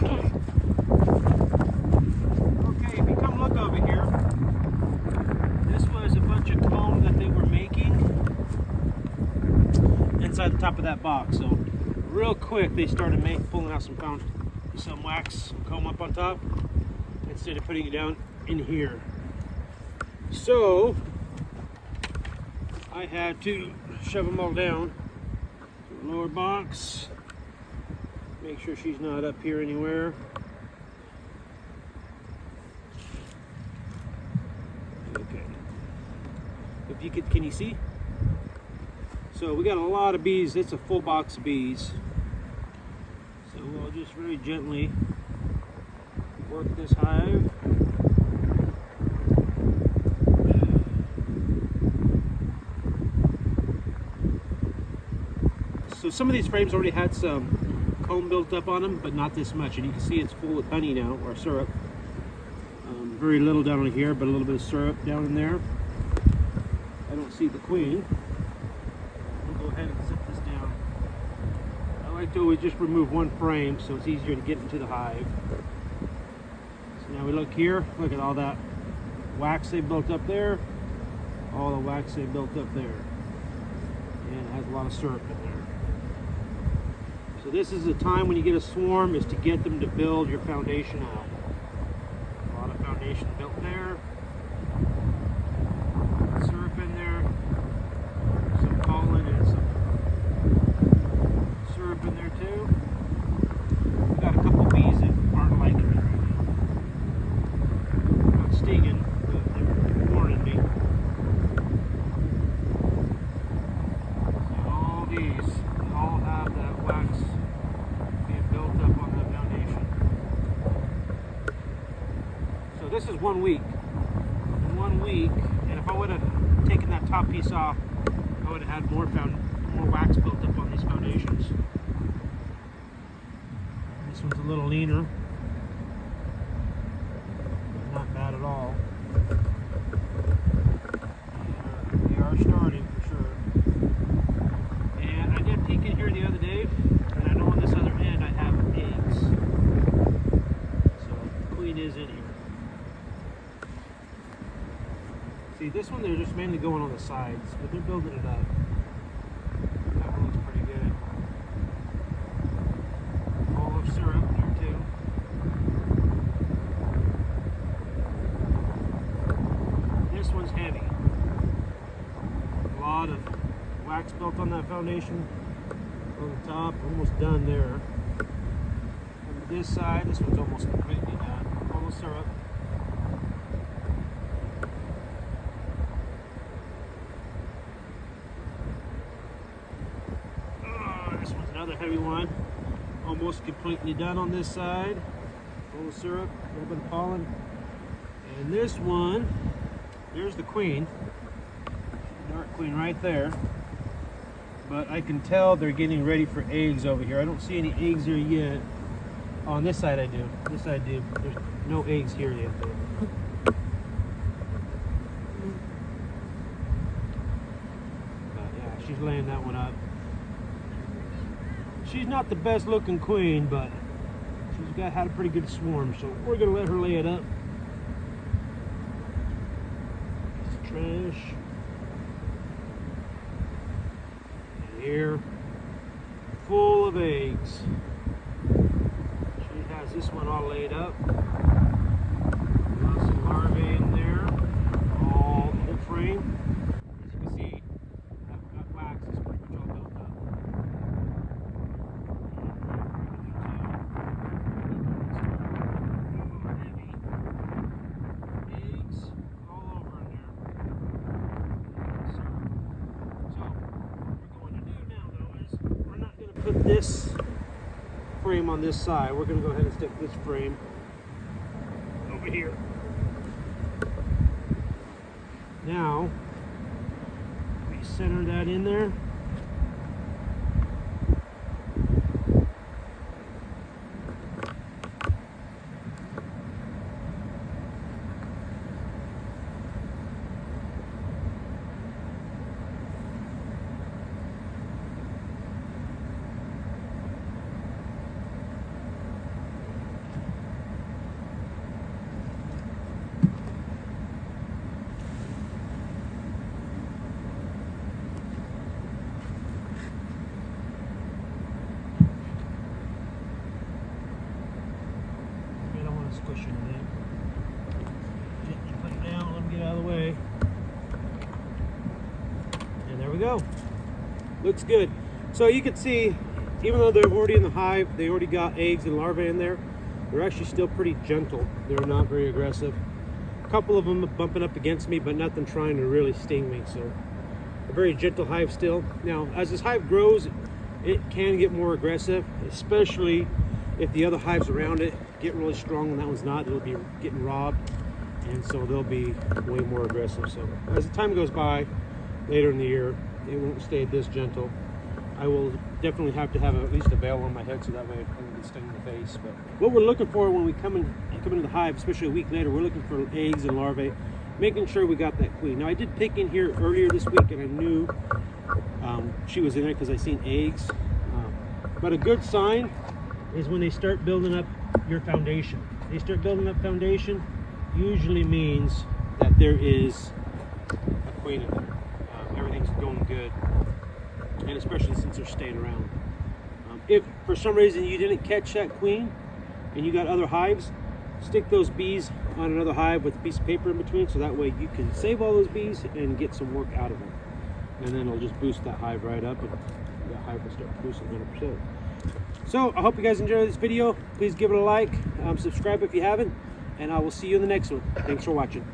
Okay, if you come look over here, this was a bunch of comb that they were making inside the top of that box. So real quick they started pulling out some wax, some comb up on top instead of putting it down in here. So I had to shove them all down to the lower box. Make sure she's not up here anywhere. Okay. If you can you see? So we got a lot of bees. It's a full box of bees. So we'll just very gently work this hive. So some of these frames already had some comb built up on them, but not this much. And you can see it's full of honey now, or syrup. Very little down in here, but a little bit of syrup down in there. I don't see the queen. We'll go ahead and set this down. I like to always just remove one frame so it's easier to get into the hive. So now we look here, look at all that wax they built up there, all the wax they built up there. And it has a lot of syrup in there. So this is the time when you get a swarm, is to get them to build your foundation out. A lot of foundation built there. Syrup in there. Some pollen and some syrup in there too. We've got a couple bees that aren't liking it right now. Not stinging, but they're warning me. See, all these all have that wax being built up on the foundation. So this is 1 week. In 1 week, and if I would have taken that top piece off, I would have had more wax built up on these foundations. This one's a little leaner. Not bad at all. We are starting for sure. And I did peek in here the other day, and I know on this other end I have eggs. So the queen is in here. See, this one they're just mainly going on the sides, but they're building it up. That one looks pretty good. Full of syrup there too. This one's heavy. A lot of wax built on that foundation. On the top, almost done there. And this side, this one's almost completely done. Full of syrup. This one's another heavy one. Almost completely done on this side. Full of syrup, a little bit of pollen. And this one, there's the queen. Dark queen right there. But I can tell they're getting ready for eggs over here. I don't see any eggs here yet. On this side I do. This side I do. There's no eggs here yet though. But yeah, she's laying that one up. She's not the best looking queen, but she's had a pretty good swarm, so we're gonna let her lay it up. It's trash. And here, full of eggs. She has this one all laid up. Got some larvae in there, all the whole frame. As you can see, that wax is pretty much all built up. Put this frame on this side. We're going to go ahead and stick this frame over here. Now, we center that in there. Squish it in. Gently put it down, let them get out of the way. And there we go. Looks good. So you can see, even though they're already in the hive, they already got eggs and larvae in there, they're actually still pretty gentle. They're not very aggressive. A couple of them are bumping up against me, but nothing trying to really sting me. So a very gentle hive still. Now, as this hive grows, it can get more aggressive, especially if the other hives around it get really strong and that one's not. It'll be getting robbed, and so they'll be way more aggressive. So as the time goes by, later in the year, it won't stay this gentle. I will definitely have to have at least a veil on my head so that way I don't get stung in the face. But what we're looking for when we come into the hive, especially a week later, we're looking for eggs and larvae, making sure we got that queen. Now I did pick in here earlier this week and I knew she was in there because I seen eggs. But a good sign is when they start building up your foundation. They start building up foundation, usually means that there is a queen in there. Everything's going good, and especially since they're staying around. If for some reason you didn't catch that queen and you got other hives, stick those bees on another hive with a piece of paper in between, so that way you can save all those bees and get some work out of them. And then it'll just boost that hive right up, and that hive will start producing 100%. So I hope you guys enjoyed this video. Please give it a like, subscribe if you haven't, and I will see you in the next one. Thanks for watching.